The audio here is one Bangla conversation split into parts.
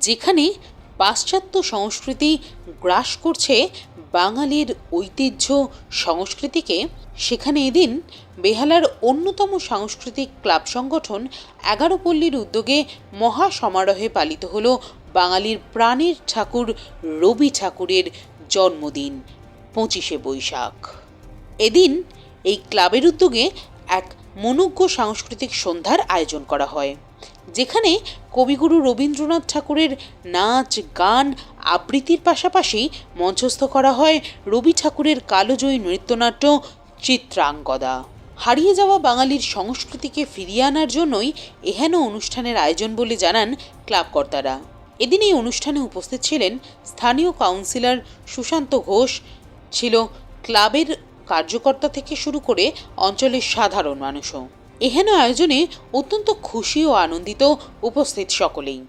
যেখানে পাশ্চাত্য সংস্কৃতি গ্রাস করছে বাঙালির ঐতিহ্য সংস্কৃতিকে, সেখানে এদিন বেহালার অন্যতম সাংস্কৃতিক ক্লাব সংগঠন ১১ পল্লীর উদ্যোগে মহা সমারোহে পালিত হল বাঙালির প্রাণের ঠাকুর রবি ঠাকুরের জন্মদিন ২৫শে বৈশাখ। এদিন এই ক্লাবের উদ্যোগে এক মনোজ্ঞ সাংস্কৃতিক সন্ধ্যার আয়োজন করা হয়, যেখানে কবিগুরু রবীন্দ্রনাথ ঠাকুরের নাচ, গান, আবৃত্তির পাশাপাশি মঞ্চস্থ করা হয় রবি ঠাকুরের কালজয়ী নৃত্যনাট্য চিত্রাঙ্গদা। হারিয়ে যাওয়া বাঙালির সংস্কৃতিকে ফিরিয়ে আনার জন্যই এহেন অনুষ্ঠানের আয়োজন বলে জানান ক্লাব কর্তারা। এদিন এই অনুষ্ঠানে উপস্থিত ছিলেন স্থানীয় কাউন্সিলর সুশান্ত ঘোষ, ছিল ক্লাবের কার্যকর্তা থেকে শুরু করে অঞ্চলের সাধারণ মানুষও। এহেন আয়োজনে অত্যন্ত খুশি ও আনন্দিত উপস্থিত সকলেই।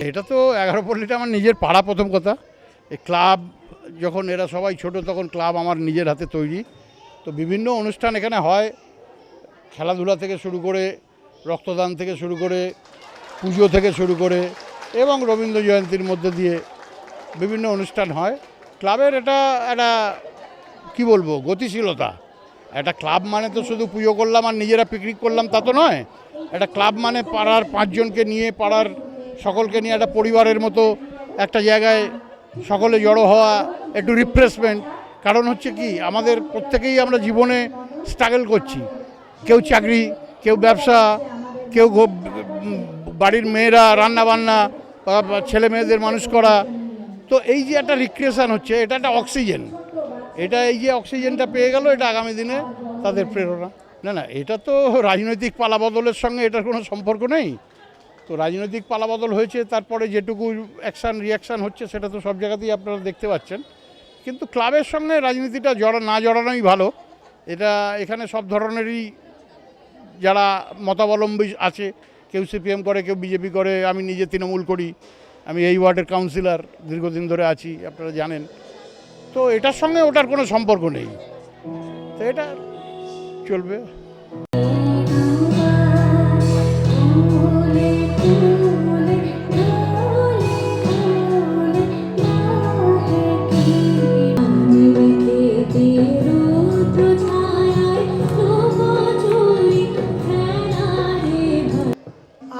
এটা তো ১১ পল্লীটা আমার নিজের পাড়া। প্রথম কথা, এই ক্লাব যখন এরা সবাই ছোট তখন ক্লাব আমার নিজের হাতে তৈরি। তো বিভিন্ন অনুষ্ঠান এখানে হয়, খেলাধুলা থেকে শুরু করে, রক্তদান থেকে শুরু করে, পুজো থেকে শুরু করে এবং রবীন্দ্র জয়ন্তীর মধ্যে দিয়ে বিভিন্ন অনুষ্ঠান হয়। ক্লাবের এটা একটা কী বলবো, গতিশীলতা। একটা ক্লাব মানে তো শুধু পুজো করলাম আর নিজেরা পিকনিক করলাম তা তো নয়। একটা ক্লাব মানে পাড়ার ৫ জনকে নিয়ে, পাড়ার সকলকে নিয়ে একটা পরিবারের মতো একটা জায়গায় সকলে জড়ো হওয়া, একটু রিফ্রেশমেন্ট। কারণ হচ্ছে কি, আমাদের প্রত্যেকেই আমরা জীবনে স্ট্রাগল করছি। কেউ চাকরি, কেউ ব্যবসা, কেউ বাড়ির মেয়েরা রান্নাবান্না, ছেলে মেয়েদের মানুষ করা। তো এই যে একটা রিক্রিয়েশন হচ্ছে, এটা একটা অক্সিজেন। এটা এই যে অক্সিজেনটা পেয়ে গেল, এটা আগামী দিনে তাদের প্রেরণা। না, এটা তো রাজনৈতিক পালাবদলের সঙ্গে এটার কোনো সম্পর্ক নেই। তো রাজনৈতিক পালাবদল হয়েছে, তারপরে যেটুকু অ্যাকশান রিয়াকশান হচ্ছে সেটা তো সব জায়গাতেই আপনারা দেখতে পাচ্ছেন। কিন্তু ক্লাবের সঙ্গে রাজনীতিটা না জড়ানোই ভালো। এটা এখানে সব ধরনেরই যারা মতাবলম্বী আছে, কেউ সিপিএম করে, কেউ বিজেপি করে, আমি নিজে তৃণমূল করি, আমি এই ওয়ার্ডের কাউন্সিলর দীর্ঘদিন ধরে আছি, আপনারা জানেন। তো এটার সঙ্গে ওটার কোনো সম্পর্ক নেই, তো এটা চলবে।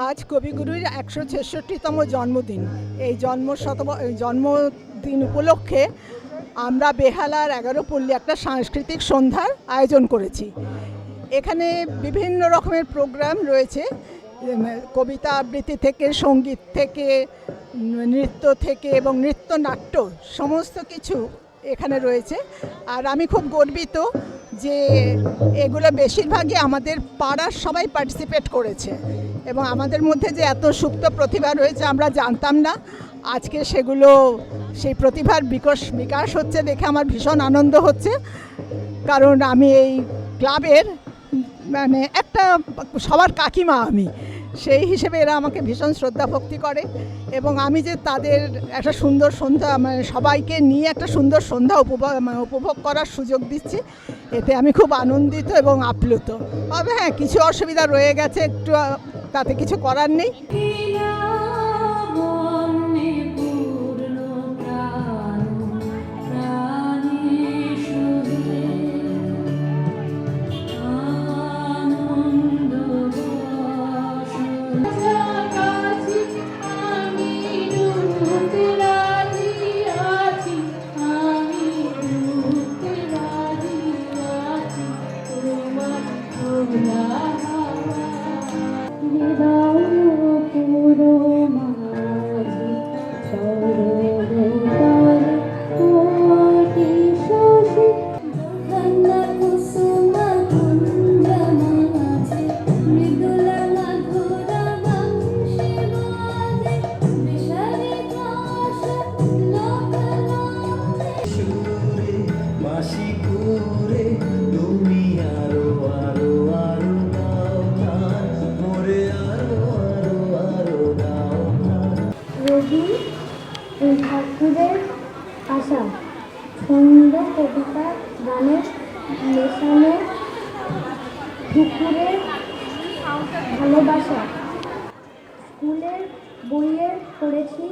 আজ কবিগুরুর ১৬৬তম জন্মদিন। এই জন্মদিন উপলক্ষে আমরা বেহালার ১১ পল্লী একটা সাংস্কৃতিক সন্ধ্যার আয়োজন করেছি। এখানে বিভিন্ন রকমের প্রোগ্রাম রয়েছে, কবিতা আবৃত্তি থেকে, সঙ্গীত থেকে, নৃত্য থেকে এবং নৃত্যনাট্য সমস্ত কিছু এখানে রয়েছে। আর আমি খুব গর্বিত যে এগুলো বেশিরভাগই আমাদের পাড়ার সবাই পার্টিসিপেট করেছে এবং আমাদের মধ্যে যে এত সুপ্ত প্রতিভা রয়েছে আমরা জানতাম না। আজকে সেগুলো, সেই প্রতিভার বিকাশ হচ্ছে দেখে আমার ভীষণ আনন্দ হচ্ছে। কারণ আমি এই ক্লাবের মানে একটা সবার কাকিমা, আমি সেই হিসেবে এরা আমাকে ভীষণ শ্রদ্ধা ভক্তি করে এবং আমি যে তাদের একটা সুন্দর সন্ধ্যা, মানে সবাইকে নিয়ে একটা সুন্দর সন্ধ্যা উপভোগ করার সুযোগ দিচ্ছি, এতে আমি খুব আনন্দিত এবং আপ্লুত। তবে হ্যাঁ, কিছু অসুবিধা রয়ে গেছে, একটু তাতে কিছু করার নেই। ঠাকুরের আশা, ছন্দ কবিতা গানের মেশানো ঠাকুরের ভালোবাসা। স্কুলের বইয়ে পড়েছি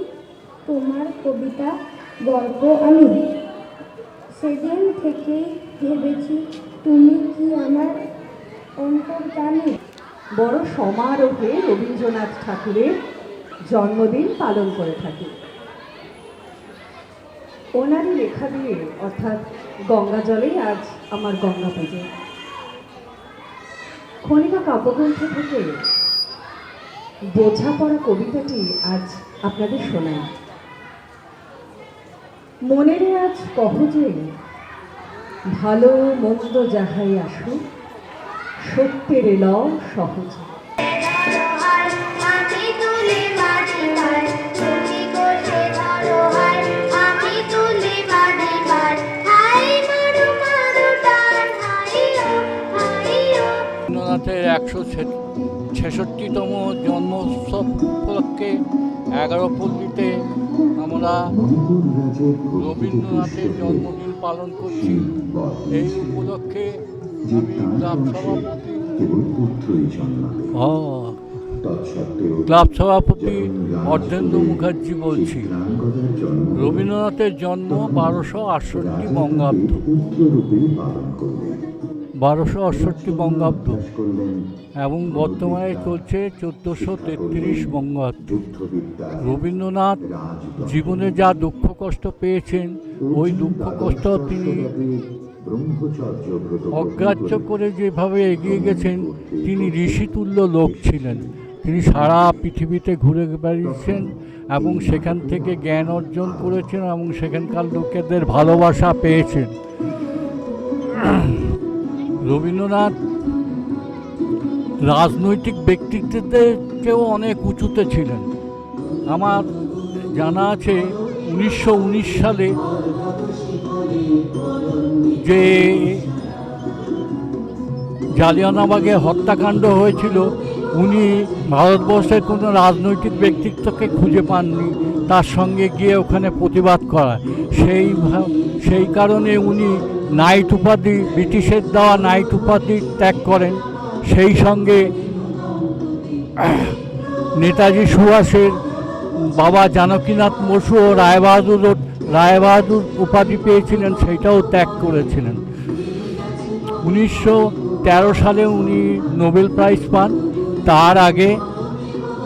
তোমার কবিতা গল্প আমি, সেদিন থেকেই ভেবেছি তুমি কি আমার অন্তর্যামী। বড় সমারোহে রবীন্দ্রনাথ ঠাকুরের জন্মদিন পালন করে থাকি। ওনারই লেখা দিয়ে, অর্থাৎ গঙ্গা জলেই আজ আমার গঙ্গা পুজো। খনিকা কাব্যগ্রন্থ থেকে বোঝাপড়া কবিতাটি আজ আপনাদের শোনাই। মনেরে আজ কহ যে ভালো মন্দ যাহাই আসুক, সত্যের লও সহজে। রবীন্দ্রনাথের 166তম জন্মোৎসব উপলক্ষে 11 পল্লীতে আমরা রবীন্দ্রনাথের জন্মদিন পালন করছি। এই উপলক্ষে আমি ক্লাব সভাপতি অর্ধেন্দ্র মুখার্জি বলছি। রবীন্দ্রনাথের জন্ম 1268 বঙ্গাব্দ, 1268 বঙ্গাব্দ এবং বর্তমানে চলছে 1433 বঙ্গাব্দ। রবীন্দ্রনাথ জীবনে যা দুঃখ কষ্ট পেয়েছেন, ওই দুঃখ কষ্ট তিনি অগ্রাহ্য করে যেভাবে এগিয়ে গেছেন, তিনি ঋষিতুল্য লোক ছিলেন। তিনি সারা পৃথিবীতে ঘুরে বেড়িয়েছেন এবং সেখান থেকে জ্ঞান অর্জন করেছেন এবং সেখানকার লোকেদের ভালোবাসা পেয়েছেন। রবীন্দ্রনাথ রাজনৈতিক ব্যক্তিত্বের চেয়েও অনেক উঁচুতে ছিলেন। আমার জানা আছে 1919 সালে যে জালিয়ানওয়ালাবাগে হত্যাকাণ্ড হয়েছিল, উনি ভারতবর্ষের কোনো রাজনৈতিক ব্যক্তিত্বকে খুঁজে পাননি তার সঙ্গে গিয়ে ওখানে প্রতিবাদ করা। সেই কারণে উনি নাইট উপাধি, ব্রিটিশের দেওয়া নাইট উপাধি ত্যাগ করেন। সেই সঙ্গে নেতাজি সুভাষের বাবা জানকীনাথ বসু ও রায়বাহাদুর উপাধি পেয়েছিলেন, সেইটাও ত্যাগ করেছিলেন। 1913 সালে উনি নোবেল প্রাইজ পান। তার আগে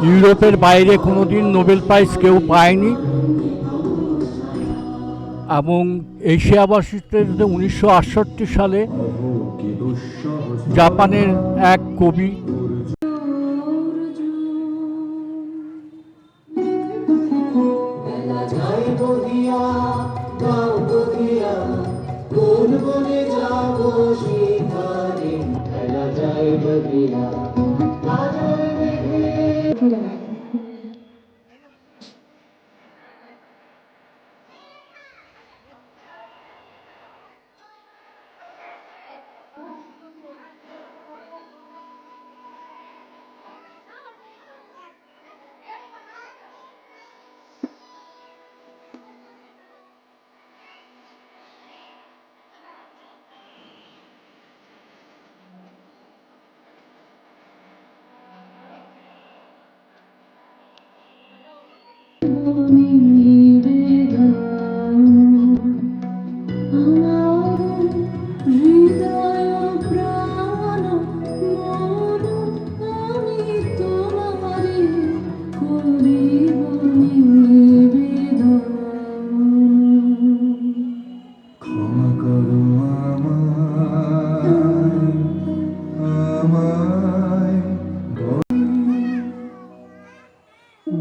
ইউরোপের বাইরে কোনোদিন নোবেল প্রাইজ কেউ পায়নি। এবং এশিয়াবাসীতে 1968 সালে জাপানের এক কবি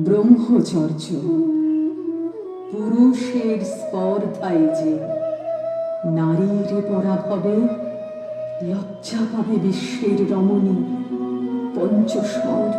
ব্রহ্মচর্য পুরুষের স্পর্ধায় যে নারীর পরাভবে লজ্জা পাবে বিশ্বের রমণী। পঞ্চস্বর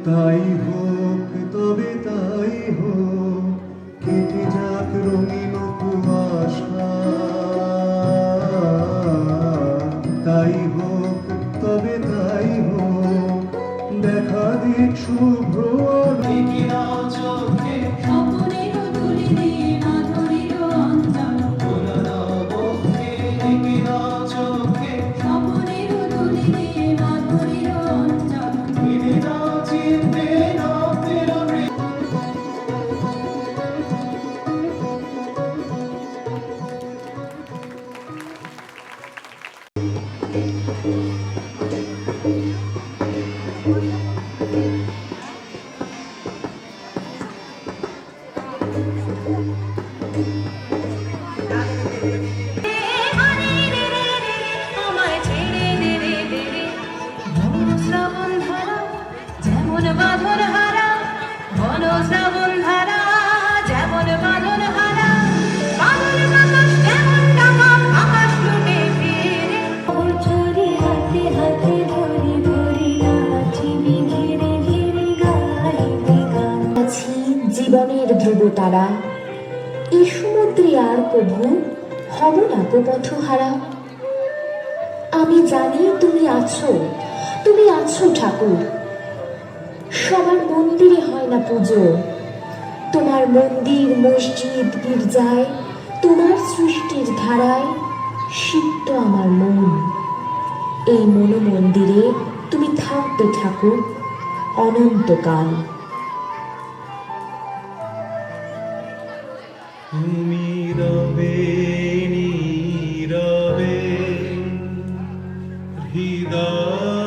তাই হোক তবে তাই হোক, কেটে যাক রঙিন কুয়াশা। তাই হোক তবে তাই হোক, দেখা দিক শুভ্র চোখে জীবনের ধ্রুব তারা, এই সমুদ্রে আর কভু হব না গো পথহারা। আমি জানি তুমি আছো ঠাকুর। সবার মন্দিরে হয় না পুজো, তোমার মন্দির মসজিদ গির্জায়, তোমার সৃষ্টির ধারায় সিক্ত আমার মন। এই মন্দিরে তুমি থাকবে ঠাকুর অনন্তকাল। তুমি রবে নীরবে হৃদয়